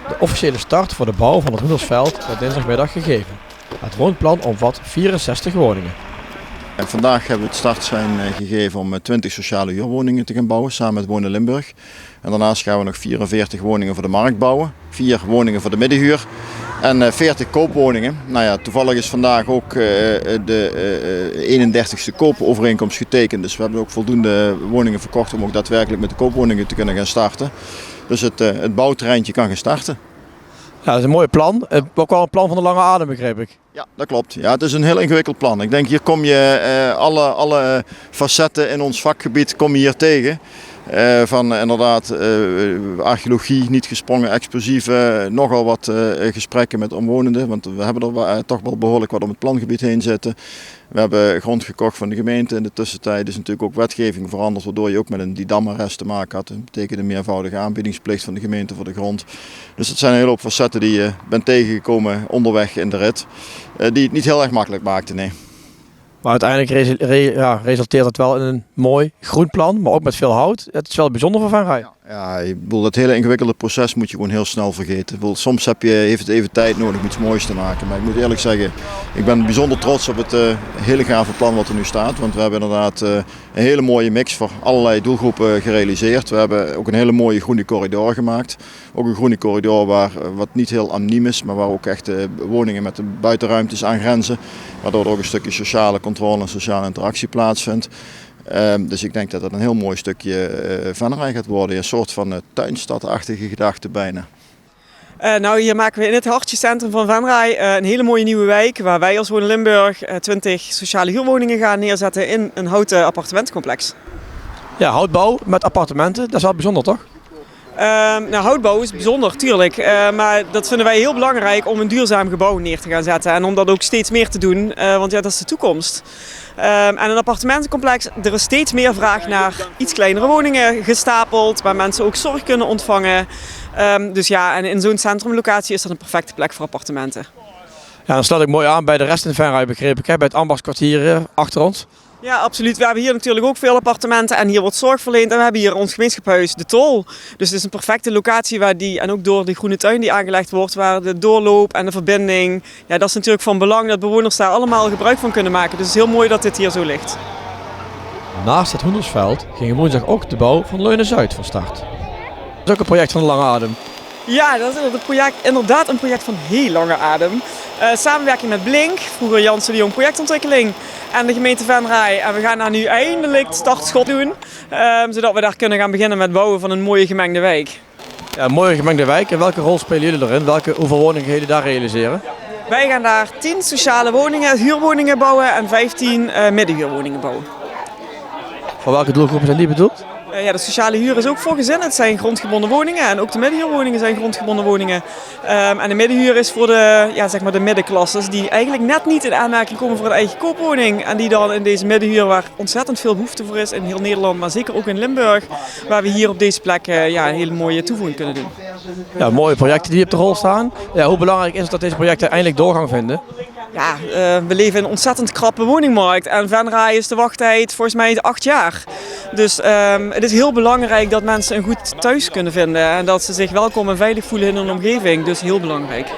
De officiële start voor de bouw van het Hoendersveld werd dinsdagmiddag gegeven. Het woonplan omvat 64 woningen. En vandaag hebben we het startsein gegeven om 20 sociale huurwoningen te gaan bouwen samen met Wonen Limburg. En daarnaast gaan we nog 44 woningen voor de markt bouwen, 4 woningen voor de middenhuur en 40 koopwoningen. Nou ja, toevallig is vandaag ook de 31ste koopovereenkomst getekend. Dus we hebben ook voldoende woningen verkocht om ook daadwerkelijk met de koopwoningen te kunnen gaan starten. Dus het bouwterreintje kan gaan starten. Ja, dat is een mooi plan. Ook wel een plan van de lange adem, begreep ik. Ja, dat klopt. Ja, het is een heel ingewikkeld plan. Ik denk hier kom je alle facetten in ons vakgebied kom je hier tegen. Van inderdaad archeologie, niet gesprongen explosieven, nogal wat gesprekken met omwonenden. Want we hebben er toch wel behoorlijk wat om het plangebied heen zitten. We hebben grond gekocht van de gemeente. In de tussentijd is natuurlijk ook wetgeving veranderd, waardoor je ook met een Didam-arrest te maken had. Dat betekent een meervoudige aanbiedingsplicht van de gemeente voor de grond. Dus het zijn een hele hoop facetten die je bent tegengekomen onderweg in de rit. Die het niet heel erg makkelijk maakten, nee. Maar uiteindelijk resulteert het wel in een mooi groen plan, maar ook met veel hout. Het is wel bijzonder voor Venray. Ja, dat hele ingewikkelde proces moet je gewoon heel snel vergeten. Soms heeft het even tijd nodig om iets moois te maken. Maar ik moet eerlijk zeggen, ik ben bijzonder trots op het hele gave plan wat er nu staat. Want we hebben inderdaad een hele mooie mix voor allerlei doelgroepen gerealiseerd. We hebben ook een hele mooie groene corridor gemaakt. Ook een groene corridor wat niet heel anoniem is, maar waar ook echt woningen met de buitenruimtes aan grenzen. Waardoor er ook een stukje sociale controle en sociale interactie plaatsvindt. Dus ik denk dat dat een heel mooi stukje Venray gaat worden. Een soort van tuinstadachtige gedachte bijna. Nou, hier maken we in het hartjecentrum van Venray een hele mooie nieuwe wijk. Waar wij als Wonen Limburg 20 sociale huurwoningen gaan neerzetten in een houten appartementencomplex. Ja, houtbouw met appartementen, dat is wel bijzonder toch? Nou, houtbouw is bijzonder, tuurlijk. Maar dat vinden wij heel belangrijk om een duurzaam gebouw neer te gaan zetten. En om dat ook steeds meer te doen, want ja, dat is de toekomst. En een appartementencomplex, er is steeds meer vraag naar iets kleinere woningen gestapeld, waar mensen ook zorg kunnen ontvangen. Dus ja, en in zo'n centrumlocatie is dat een perfecte plek voor appartementen. Ja, dan sluit ik mooi aan bij de rest in Venray, begreep ik, hè? Bij het Ambachtskwartier achter ons. Ja, absoluut. We hebben hier natuurlijk ook veel appartementen en hier wordt zorg verleend. En we hebben hier ons gemeenschapshuis De Tol. Dus het is een perfecte locatie waar en ook door de groene tuin die aangelegd wordt, waar de doorloop en de verbinding, ja, dat is natuurlijk van belang dat bewoners daar allemaal gebruik van kunnen maken. Dus het is heel mooi dat dit hier zo ligt. Naast het Hoendersveld ging woensdag ook de bouw van Leunen-Zuid van start. Dat is ook een project van de lange adem. Ja, dat is inderdaad een project van heel lange adem. Samenwerking met Blink, vroeger Janssen de Jong projectontwikkeling en de gemeente Venray. En we gaan daar nu eindelijk het startschot doen, zodat we daar kunnen gaan beginnen met bouwen van een mooie gemengde wijk. Ja, een mooie gemengde wijk. En welke rol spelen jullie erin? Hoeveel woningen gaan jullie daar realiseren? Wij gaan daar 10 sociale woningen, huurwoningen bouwen en 15 middenhuurwoningen bouwen. Voor welke doelgroepen zijn die bedoeld? Ja, de sociale huur is ook voor gezinnen. Het zijn grondgebonden woningen en ook de middenhuurwoningen zijn grondgebonden woningen. En de middenhuur is voor de middenklasses die eigenlijk net niet in aanmerking komen voor een eigen koopwoning. En die dan in deze middenhuur, waar ontzettend veel behoefte voor is in heel Nederland, maar zeker ook in Limburg, waar we hier op deze plek een hele mooie toevoeging kunnen doen. Ja, mooie projecten die op de rol staan. Ja, hoe belangrijk is het dat deze projecten eindelijk doorgang vinden? Ja, we leven in een ontzettend krappe woningmarkt en Venray is de wachttijd volgens mij 8 jaar. Dus het is heel belangrijk dat mensen een goed thuis kunnen vinden en dat ze zich welkom en veilig voelen in hun omgeving. Dus heel belangrijk.